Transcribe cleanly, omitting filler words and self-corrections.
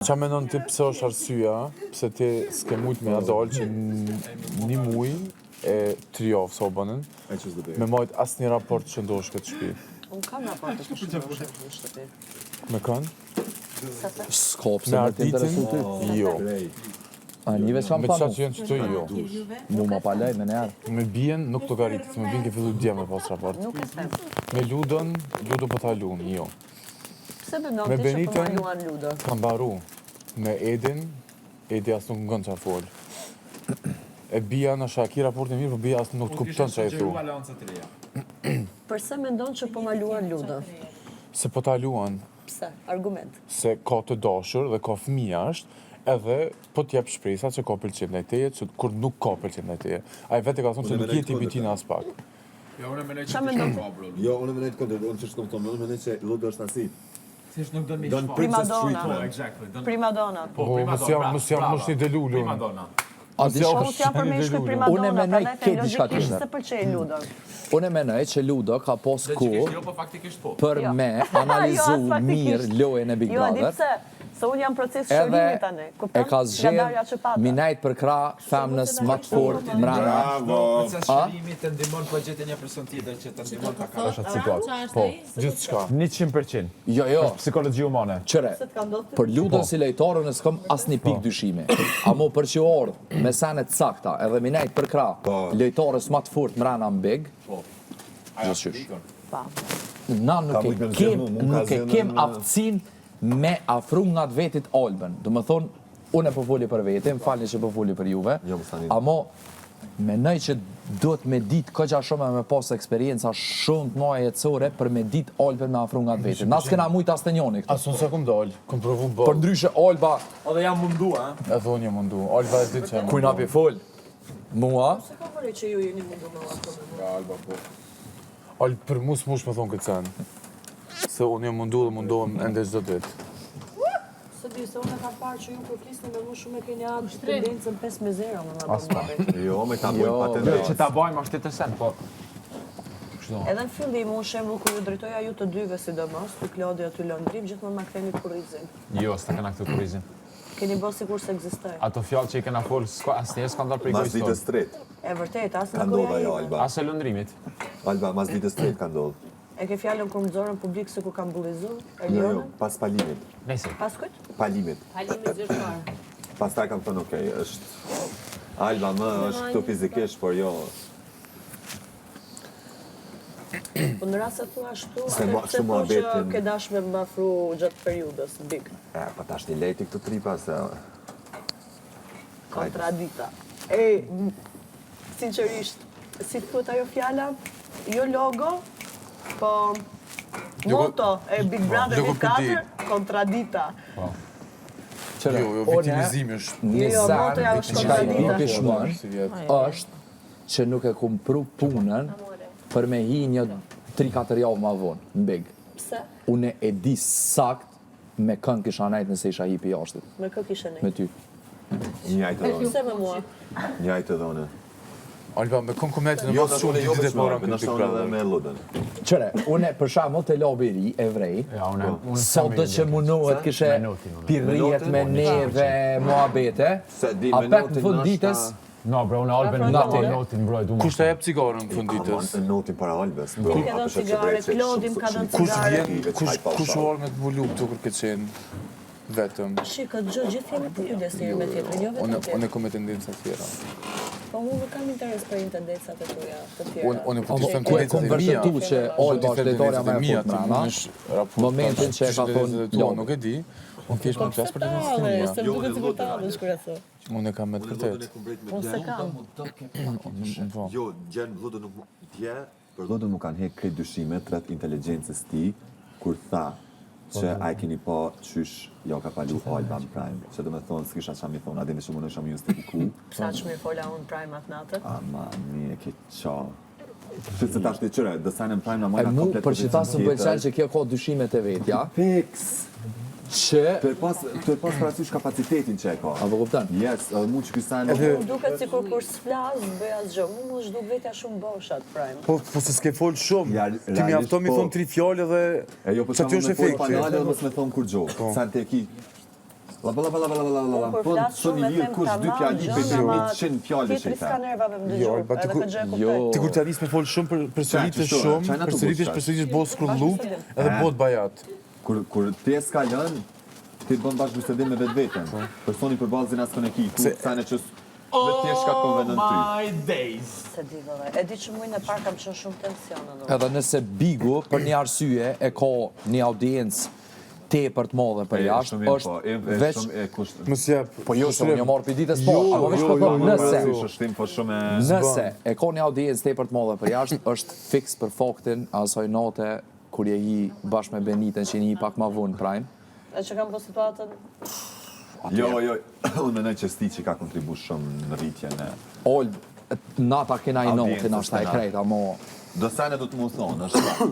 Qa menon ti pse është arsyeja, pse ti s'ke mujt me adal që një muj e 3 javë sa banën, me majt asnjë raport që ndosh këtë shtëpi? Unë kam raporte të shëndosh në shtëpi. Me kanë? S'ka pse Me më të interesu ty. Arditin? Jo. A njëve s'kam Me pa qatë që jenë qëto, jo. mu ma pa lejt me njerë. Me bien nuk të garitit, me bien ke fillu dje me pas raport. Nuk e them. Me Ludën po ta luan, jo. Pse mendon Me ti që po Benitën? ma luan Ludo? Kam baru. Me Edin, Edi as nuk ngën qa fol. E bia në shaki raportin mirë, po bia as nuk të kupton qa e thu. Përse mendon që po ma luan Ludo? Se po ta luan, Pse? Argument. se ka të dashur dhe ka fëmija është, edhe po t'jep shpresa që ka pëlqen ndaj teje, që kur nuk ka pëlqen ndaj teje. Ai vetë ka thonë që nuk jeti bitina as pak. Qa mendon? Jo, unë mendoj të unë që shkom tonë, unë mendoj që Ludo është asi. Thjesht nuk do me Don shfaq. Primadonna. Exactly. Primadonna. Po, Mos jam një delulu. Primadonna. A di Po unë s'jam për me shkët Unë e primadonna, menoj prandaj ke them diçka logikisht tjetër. se pëlqej Ludo. Unë e menoj që Ludo ka pos ku Logjikisht jo, po faktikisht po. për Jo. me Jo, analizu as faktikisht. mirë lojën e Big Jo, a di Brother. pse? Se unë jam proces Edhe shërimi tani. e Kupton? ka Nga darja që zgjedh pata. minajt për krah femnës më të fort mrena. Proces shërimi të ndihmon po gjetë një person tjetër që të ndihmon ta ka. Është atë situatë. Po, gjithçka. 100%. Jo, jo, Psikologji umane. qëre. Se t'ka ndodhur? Për Ludon si lejtarën e s'kom asnjë pikë dyshimi. Amo për që orë, me senet sakta, edhe minajt për krah, lejtarës më të fort mrena në Big, gjithçysh. Na nuk e kem aftësin me afru nga të vetit Albën. Do më thonë, unë e po foli për vete, më falni që po foli për juve, Jo, më stani. amo menoj që duhet me ditë këgja shumë me pas eksperienca shumë të noja jetësore për me ditë Albën me afru nga të vetit. Na s'kena mujt as të njoni këtu. As unë se kum dal, kum provu Për bë. ndryshe Alba, Edhe jam mundu, ha. Edhe unë jam mundu. Alba e di që jam mundu. kujna pi fol, mua, Se ka vëre që ju jeni mundu me ato. Al për mu s'mush me thonë këtë sen. Se unë jam mundu dhe mundohem ende çdo ditë. Se di, se unë e kam parë që ju kur flisni me mu shumë e keni atë tendencën 5-0 më nga bëmë. Jo, me ta bojnë patent. Që ta bajmë është të sen, po. Edhe në fillim, unë shembull kur ju drejtoja ju të dyve sidomos, ty Klodi aty Londrim, gjithmonë ma ktheni kurrizin. Jo, s'ta kena këtë kurizin. Keni bërë sikur se ekzistoj. Ato fjallë që i kena folë, asnjëherë s'ka ndar prej Mas gojës ditës tonë. tret. E vërtet, as Ka në ndodhur goja ajo, ime. Alba. As e lëndrimit. Alba, mas ditës tret ka ndodhur. E ke fjallën kur më zorën publik se ku kam bullizu, Jo, jo, Elionën? pas palimit. Nëse. Pas kujt? Palimit. Pastaj kam thënë, okej, është Alba më është këtu fizikisht, por jo. Po në rast se thua ashtu, Se atë ma- pse shumë po që muhabetin. ke dash me mbafru gjatë periudës, big. Po tash një lejti këtu tripa se Kontradita. Sinqerisht, si thuhet ajo fjala, jo logo, po moto e Big Brother Logo PD. 4, kontradita. qëre, Jo, jo, vitimizimi është. një Jo, motoja sen, është që ka i kontradita. bipi shmën, Si vjet. është që nuk e kum pru punën për me hi një 3-4 javë ma vonë, në Big. Pse? Unë e di sakt me kënë kisha najt nëse isha hipi jashtit, Me kë kishe me ne? ty. njëjtë dhone. Pse me mua? Njëjtë dhone. Alba, me konkometin në Jo, mos shumë jo ditë e para me këtë nashon Big edhe Brother. me Ludën. Qëre, unë për shembull të lobi i ri, evrej, Ja, unë sot do që munohet kishe pirrijet me neve, muhabete, Se di a me pet në notin fund nashta- ditës, No, bro, unë Albën Afro nga Nati. notin mbroj du. Kush të jep cigarën në fund ditës? Në notin para Albës. Ti ke dhënë cigare, Klodi më ka dhënë Kush cigare. vjen, kush orë me të bulu këtu kur këtë qenë vetëm? Shikë, gjithë jemi të kujdes njëri me tjetrin, jo vetëm Unë tjetër. kom me tendenca tjera. Po unë nuk kam interes për intendencat e tuja të tjera. Unë po Amo, të them ku e tendencat kom e mia. vërtetu që Olba është lejtarja më e mia, fort mrena, momentin që e ka thonë Lodi. Nuk e di. Unë thjesht më flas për tendencat e mia. Se më duket sikur ta hallësh kur e thua. Unë e kam me të vërtet. Unë se kam. Po. Jo, gjenë Ludën nuk dje, për Ludën nuk kanë hek këtë dyshime tret inteligjencës ti, kur tha që a e keni po qysh jo ka palu Alba në prime. Që do me thonë, s'kisha qa mi thonë, a dini shumë në isha mi justifiku. Sa që mirë fola unë prime atë natë. Ama, mi e ki qa. Që se tash të qëre, dësajnë në prime në e mojna mu komplet për që ta së më pëlqen që kjo ka dyshimet e vetja, Fix! që, Të e pas parasysh kapacitetin që e ka. a po kupton? Yes, edhe mu që kësajnë... Unë duket sikur kur s'flas, bëj asgjë. Unë më zhduk vetja shumë boshat prime. Po se s'ke fol shumë. Ja, Ti realisht, mjafton mi po. thon 3 fjalë dhe E jo, për çfarë shumë është me fol efekti? panale dhe mos me thonë kur gjo. Sa të ki Kur Po, flas thoni shumë e mirë them kush dy tamam fjali gjë, prej ama 100 fjalësh tjetri i s'ka them. nerva me më Jo, dëgju, Alba, ti edhe ku- këtë gjë e Jo. kuptoj. Ti kur t'ja nis me folë shumë, përsëritësh Qa, shumë, qajna tu përsëritësh bushkash. bo skrullut, edhe bëhet bajat. Kur ti e s'ka lënë, ti bën bashkë bisedim me vetveten. Personi përballë as këne ki, ku thane që vetë thjesht ka konvenën ty. My days. Se di vëllai. E di që muin e parë kam qenë shumë tensione. Edhe nëse Bigu për një arsye e ka një audiencë tepër të madhe për jashtë, është veç Mos jep. po jo se unë jam marrë për ditës po, Jo, ama veç jo, po them jo, nëse jo. Shështim, po shumë e... nëse e ka një audiencë tepër të madhe për jashtë, është fiks për faktin asaj note kur je hi bashkë me Benitën që një pak ma vonë prime. E që kam po situatën, Jo, unë menoj që sti që ka kontribu shumë në rritjen e... Ol, nata kena i notin, Audiencës ashta e kena. krejt, ama Do sene do të mu thonë, është